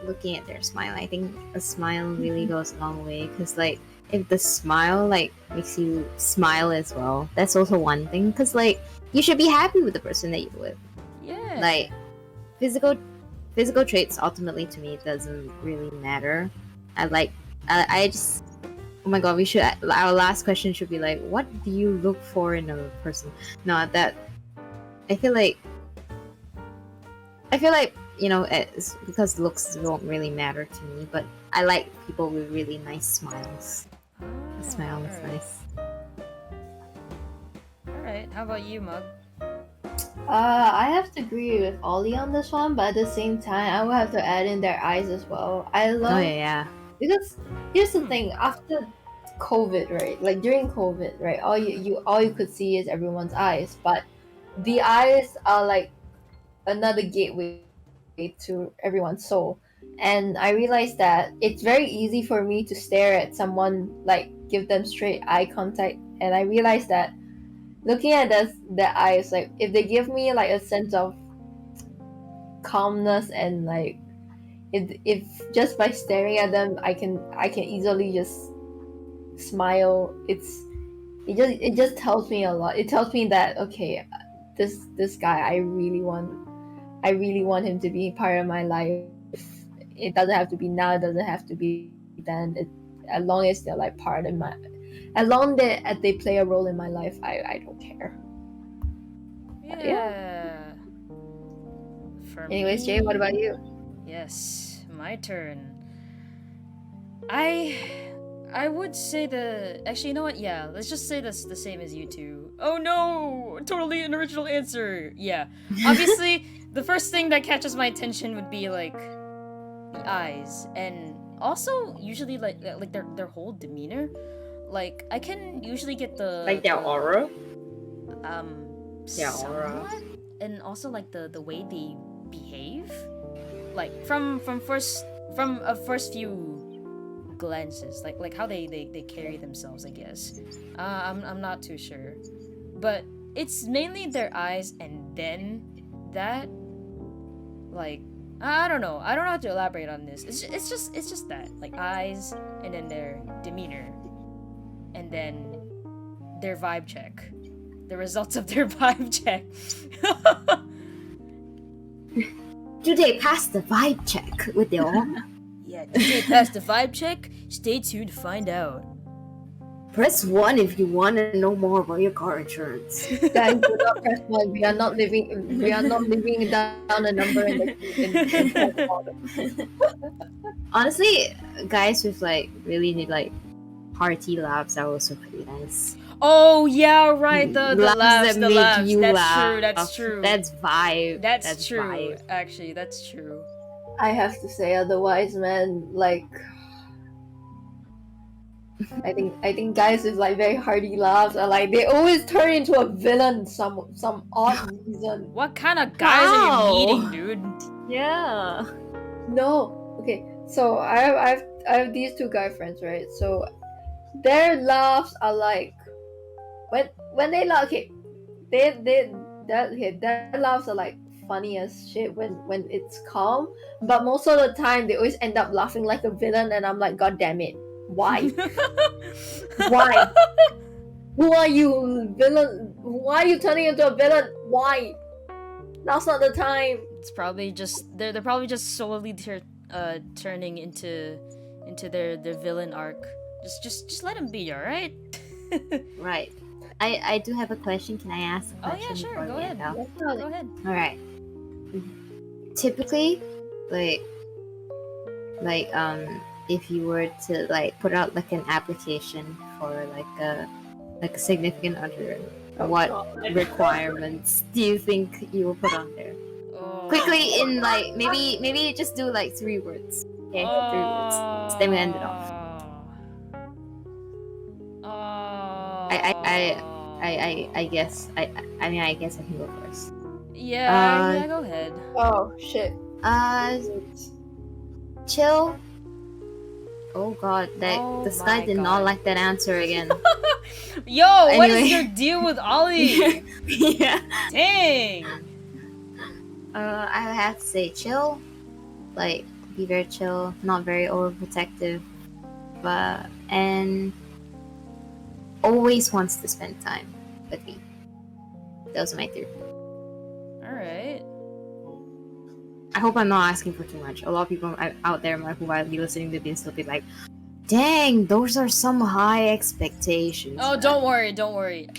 looking at their smile. I think a smile really goes a long way, because like if the smile like makes you smile as well, that's also one thing, because like you should be happy with the person that you're with.
Yeah.
Like physical traits ultimately to me doesn't really matter. I just oh my god, our last question should be like, what do you look for in a person? Not that I feel like you know, it's because looks don't really matter to me, but I like people with really nice smiles. The smile is nice.
Alright, how about you, Mug?
I have to agree with Ollie on this one, but at the same time, I will have to add in their eyes as well. I love
Oh yeah.
because here's the thing: after COVID, right? Like during COVID, right? All you could see is everyone's eyes, but the eyes are like another gateway to everyone's soul. And I realized that it's very easy for me to stare at someone, like give them straight eye contact, and I realized that looking at their eyes, like if they give me like a sense of calmness, and like if just by staring at them I can easily just smile, it just tells me a lot. It tells me that okay, this guy, I really want him to be part of my life. It doesn't have to be now, it doesn't have to be then. As long as they're like part of my, as long as they play a role in my life, I don't care.
Yeah. For
Anyways,
me,
Jay, what about you?
Yes, my turn. I would say actually, you know what? Yeah, let's just say this the same as you two. Oh no! Totally an original answer. Yeah. Obviously, the first thing that catches my attention would be like the eyes, and also usually like their whole demeanor. Like I can usually get
like their aura. Their aura.
Somewhat, and also like the way they behave, like from a first few glances, like how they carry themselves, I guess. I'm not too sure, but it's mainly their eyes, and then that, like, I don't know how to elaborate on this. It's just that, like, eyes, and then their demeanor, and then their vibe check, the results of their vibe check.
Do they pass the vibe check with their aura?
Yeah, did they pass the vibe check? Stay tuned to find out.
Press 1 if you want to know more about your car insurance.
Guys, do not press 1. We are not living down a number in the
Honestly, guys with like really need like hearty laughs are also pretty nice.
Oh yeah, right. The laughs,
that
the
make
laughs.
you
That's
laugh.
true. That's true.
That's vibe.
That's true.
Vibe.
Actually, that's true.
I have to say, otherwise, man, like, I think guys with like very hearty laughs are like they always turn into a villain some odd reason.
What kind of guys are you meeting, dude?
Yeah.
No, okay. So I have these two guy friends, right? So their laughs are like when they laugh. Okay, their laughs are like funny as shit when it's calm, but most of the time they always end up laughing like a villain, and I'm like, God damn it, why? Why? Who are you, villain? Why are you turning into a villain? Why? Now's not the time.
It's probably just they're probably just slowly turning into their villain arc. Just let them be, all right?
Right. I do have a question. Can I ask a
Oh
question?
yeah, sure.
before
Go
we
ahead.
end out?
Go ahead.
All right. Typically, if you were to like put out like an application for like a significant other, what requirements do you think you will put on there?
Oh.
Quickly, in like maybe just do like 3 words. Okay, 3 words. Then we end it off. I guess I guess I can go first.
Yeah, go ahead.
Oh shit.
Chill. Oh god, this guy did not like that answer again.
Yo, what is
Anyway.
your deal with Ollie?
Yeah.
Dang.
I would have to say chill. Like, be very chill, not very overprotective, and always wants to spend time with me. Those are my 3.
Alright.
I hope I'm not asking for too much. A lot of people out there who might be listening to this will be like, dang, those are some high expectations.
Oh, don't worry.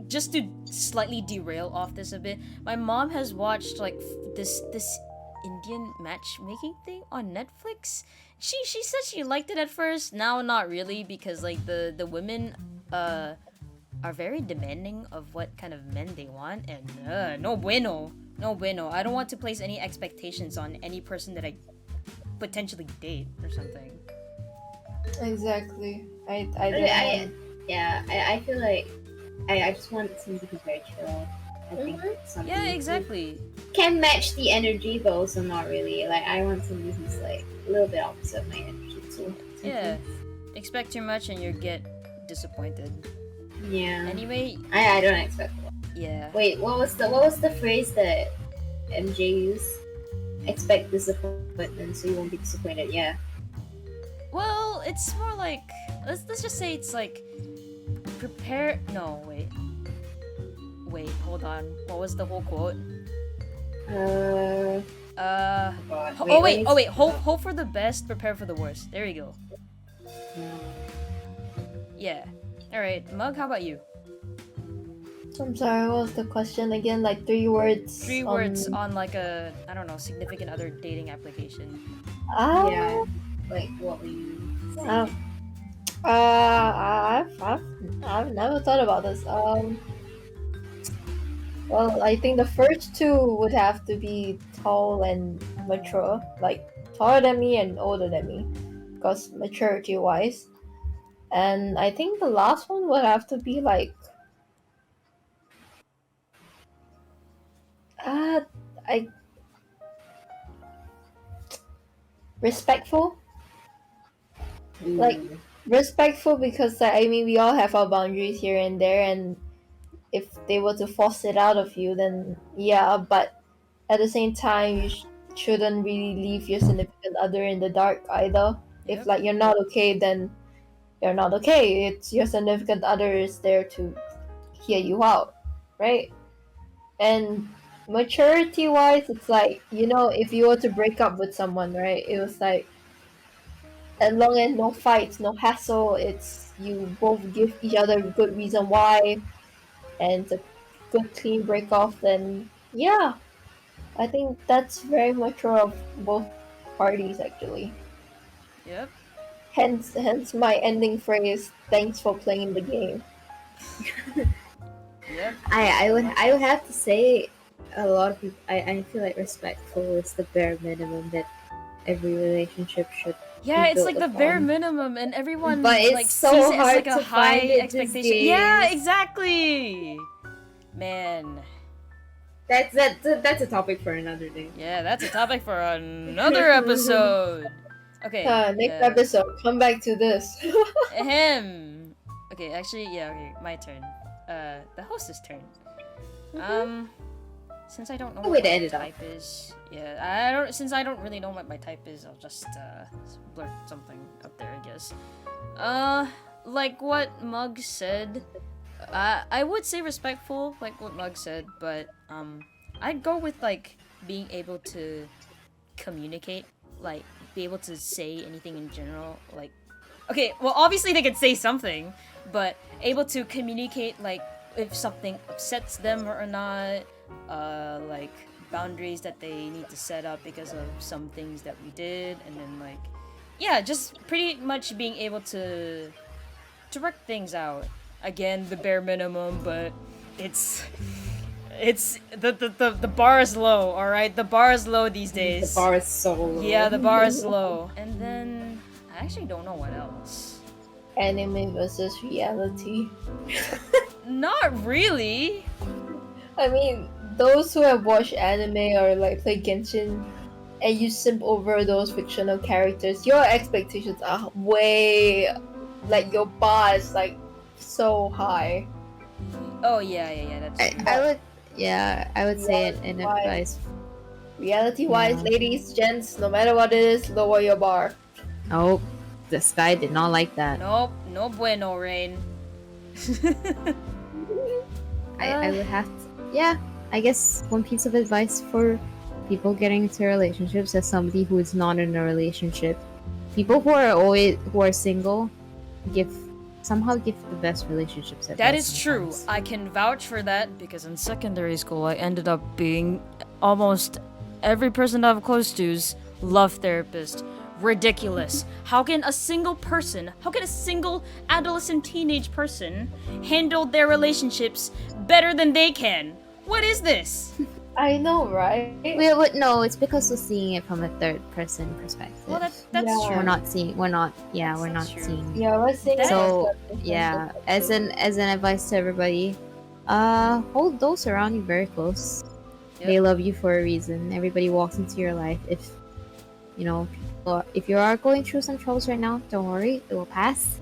Just to slightly derail off this a bit, my mom has watched like this Indian matchmaking thing on Netflix. She said she liked it at first. Now not really, because like the women are very demanding of what kind of men they want, and no bueno. I don't want to place any expectations on any person that I potentially date or something.
Exactly. I
feel like I just want somebody who's very chill. I think somebody
Yeah, exactly.
who can match the energy, but also not really. Like, I want somebody who's like a little bit opposite of my energy too.
Yeah. Expect too much and you get disappointed.
Yeah.
Anyway,
I don't expect a lot.
yeah.
Wait, what was the phrase that MJ used? Expect disappointment so you won't be disappointed. Yeah.
Well, it's more like let's just say it's like prepare. No, wait, hold on. What was the whole quote?
God.
Wait. Hope for the best, prepare for the worst. There you go. Yeah. All right, Mug. How about you?
I'm sorry, what was the question again? Like 3 words.
3 words on like a, I don't know, significant other dating application.
Yeah.
Ah,
Like, what were you saying?
I've never thought about this. Well, I think the first two would have to be tall and mature, like taller than me and older than me, because maturity wise. And I think the last one would have to be like, uh, I respectful, like respectful because I mean we all have our boundaries here and there, and if they were to force it out of you, then yeah, but at the same time, you shouldn't really leave your significant other in the dark either. If
Yep.
like you're not okay, then you're not okay. It's your significant other is there to hear you out, right? And maturity wise, it's like, if you were to break up with someone, right? It was like, as long as no fights, no hassle, it's you both give each other a good reason why, and it's a good clean break off, then yeah, I think that's very mature of both parties actually.
Yep.
Hence my ending phrase, thanks for playing the game.
Yep.
I would have to say a lot of people I feel like respectful is the bare minimum that every relationship should
Yeah,
be
it's
built
like the bare
upon.
minimum, and everyone
But it's
like
so
sees it as
hard
like a
to
high
find it
expectation.
these
Yeah,
days.
exactly. Man.
That's a topic for another day.
Yeah, that's a topic for another episode. Okay.
Next
yeah.
episode, come back to this.
Ahem. Okay, actually, yeah, okay, my turn. The host's turn. Since I don't know
Good
what
way to
my
end it off.
type is, yeah, since I don't really know what my type is, I'll just blurt something up there, I guess. Like what Mug said, I would say respectful, like what Mug said, but I'd go with like being able to communicate, like be able to say anything in general, like okay, well obviously they could say something, but able to communicate like if something upsets them or not, like boundaries that they need to set up because of some things that we did, and then like yeah, just pretty much being able to work things out. Again, the bare minimum, but it's the bar is low, all right? The bar is low these days.
The bar is so low.
Yeah, the bar is low. And then I actually don't know what else.
Anime versus reality.
Not really.
I mean, those who have watched anime or like play Genshin and you simp over those fictional characters, your expectations are way, like your bar is like so high.
Oh yeah, that's
I would say an
Why?
advice.
Reality wise,
Yeah.
ladies, gents, no matter what it is, lower your bar.
Oh, this guy did not like that.
Nope, no bueno, Rain.
I would have to, yeah, I guess one piece of advice for people getting into relationships as somebody who is not in a relationship. People who are single somehow give the best relationships ever.
That is true. I can vouch for that because in secondary school I ended up being almost every person that I'm close to's love therapist. Ridiculous. How can a single adolescent teenage person handle their relationships better than they can? What is this?
I know, right?
No, it's because we're seeing it from a third person perspective.
Well, that's
Yeah.
true.
we're not seeing
That's true.
seeing
Yeah, we're seeing
So,
it.
yeah, as an advice to everybody, hold those around you very close.
Yep.
They love you for a reason. Everybody walks into your life. If if you are going through some troubles right now, don't worry, it will pass.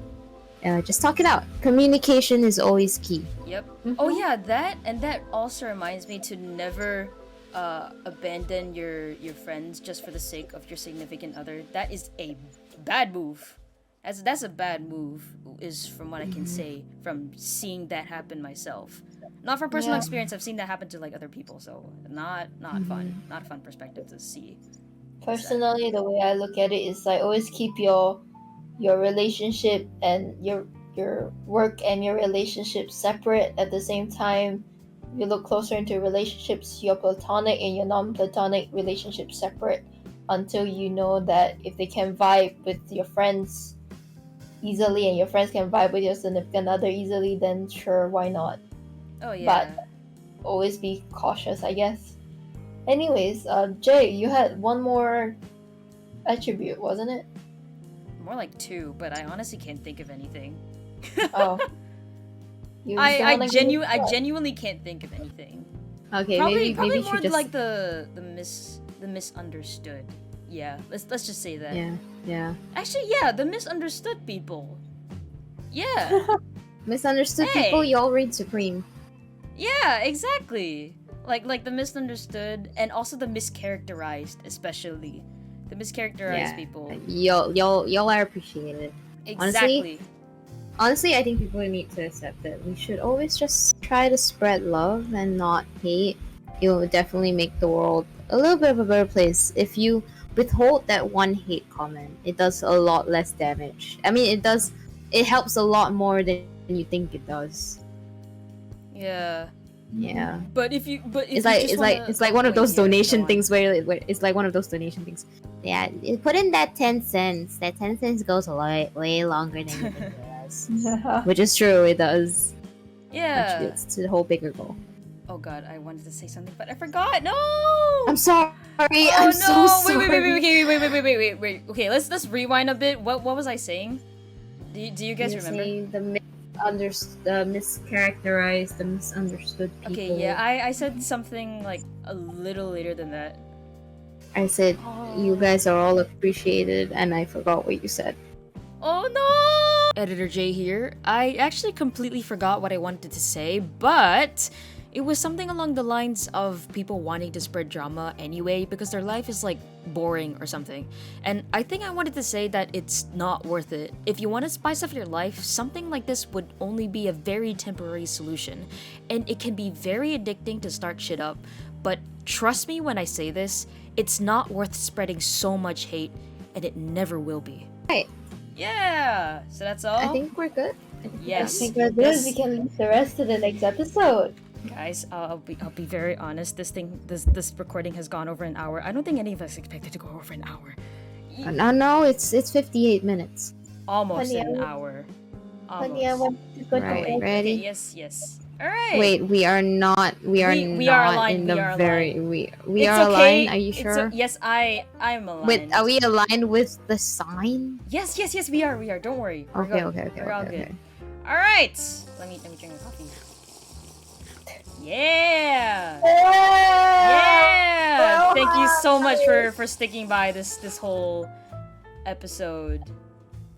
Just talk it out. Communication is always key.
Yep.
Mhm.
Oh yeah, that also reminds me to never abandon your friends just for the sake of your significant other. That is a bad move. That's a bad move, is from what I can say from seeing that happen myself. Not from personal
Yeah.
experience. I've seen that happen to like other people, so not fun. Not a fun perspective to see.
Personally, the way I look at it is like always keep your relationship and your work and your relationship separate. At the same time, you look closer into relationships, your platonic and your non-platonic relationships separate, until you know that if they can vibe with your friends easily and your friends can vibe with your significant other easily, then sure, why not?
Oh yeah.
But always be cautious, I guess. Anyways, Jay, you had one more attribute, wasn't it?
More like 2, but I honestly can't think of anything.
Oh. You
I
don't wanna give it
I
up.
genuinely can't think of anything.
Okay,
Probably
maybe you
more
should just
like the misunderstood. Yeah, let's just say that.
yeah.
Actually, yeah, the misunderstood people. Yeah.
Misunderstood
Hey.
people, y'all reign supreme.
Yeah, exactly. Like the misunderstood and also the mischaracterized, especially. The mischaracterized
Yeah.
people.
Y'all are appreciated.
Exactly.
Honestly, I think people need to accept that we should always just try to spread love and not hate. It will definitely make the world a little bit of a better place. If you withhold that one hate comment, it does a lot less damage. I mean, it helps a lot more than you think it does.
Yeah.
Yeah.
But if you
It's like one of those donation things
where
where it's like one of those donation things. Yeah, you put in that 10 cents. That 10 cents goes way longer than you think it does. Which is true, it does.
Yeah.
Contributes to the whole bigger goal.
Oh god, I wanted to say something, but I forgot. No.
I'm sorry.
Oh,
I'm
no.
so sorry.
Wait. Okay, let's rewind a bit. What was I saying? Do you guys
You're
remember?
saying the mischaracterized, the misunderstood people.
Okay, yeah, I said something like a little later than that.
I said you guys are all appreciated, and I forgot what you said.
Oh no! Editor J here. I actually completely forgot what I wanted to say, but it was something along the lines of people wanting to spread drama anyway because their life is like boring or something. And I think I wanted to say that it's not worth it. If you want to spice up your life, something like this would only be a very temporary solution. And it can be very addicting to start shit up. But trust me when I say this, it's not worth spreading so much hate, and it never will be.
Right.
Yeah! So that's all?
I think we're good.
Yes.
I think we're good. We can leave the rest to the next episode.
Guys, I'll be very honest. This recording has gone over an hour. I don't think any of us expected to go over an hour.
No, it's 58 minutes.
Almost
Honey,
an hour.
Honey, I
Almost.
want to go to
Right,
bed.
ready?
Okay, yes. All right.
Wait, we are not. We are
We
not
are aligned,
in
we
the
are
very.
aligned.
We
It's
are
okay.
aligned. Are you
It's
sure?
yes, I'm aligned.
Wait, are we aligned with the sign?
Yes, we are. Don't worry. We're
Okay,
good.
okay.
We're all good. All right. Let me drink a coffee. Yeah. Yeah. Thank you so much for sticking by this whole episode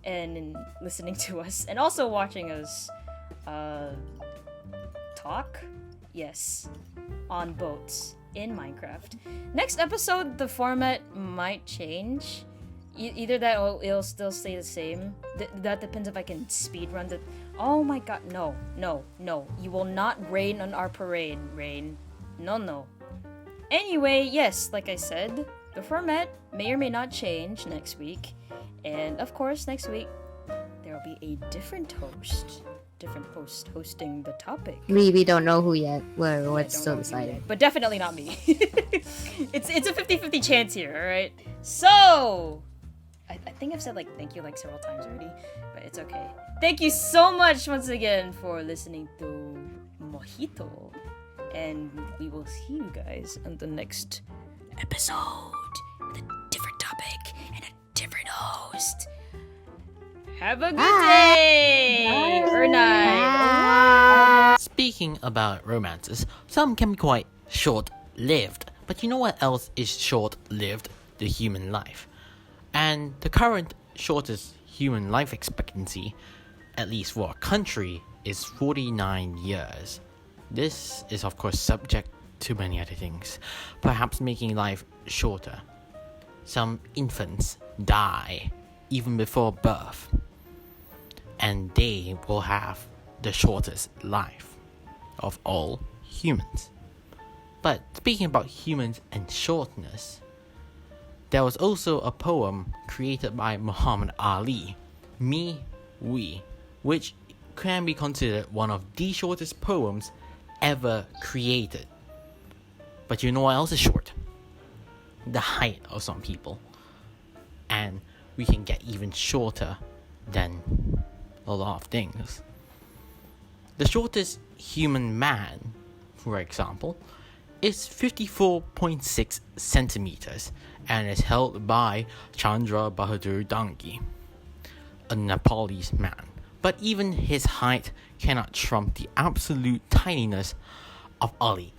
and listening to us and also watching us talk. Yes. On boats in Minecraft. Next episode, the format might change. Either that or it'll still stay the same. That depends if I can speedrun the... Oh my god, no. You will not rain on our parade, Rain. No. Anyway, yes, like I said, the format may or may not change next week. And of course, next week, there will be a different host hosting the topic.
We don't know who yet. We're
I don't
still
know who
deciding.
yet, but definitely not me. It's a 50-50 chance here, alright? So, I think I've said thank you several times already, but it's okay. Thank you so much once again for listening to Mojito, and we will see you guys in the next episode with a different topic and a different host. Have a good day or night.
Speaking about romances, some can be quite short-lived, but you know what else is short-lived? The human life. And the current shortest human life expectancy, at least for our country, is 49 years. This is of course subject to many other things, perhaps making life shorter. Some infants die even before birth, and they will have the shortest life of all humans. But speaking about humans and shortness, there was also a poem created by Muhammad Ali, Me, We, which can be considered one of the shortest poems ever created. But you know what else is short? The height of some people. And we can get even shorter than a lot of things. The shortest human man, for example, is 54.6 centimeters and is held by Chandra Bahadur Dangi, a Nepalese man. But even his height cannot trump the absolute tininess of Ali.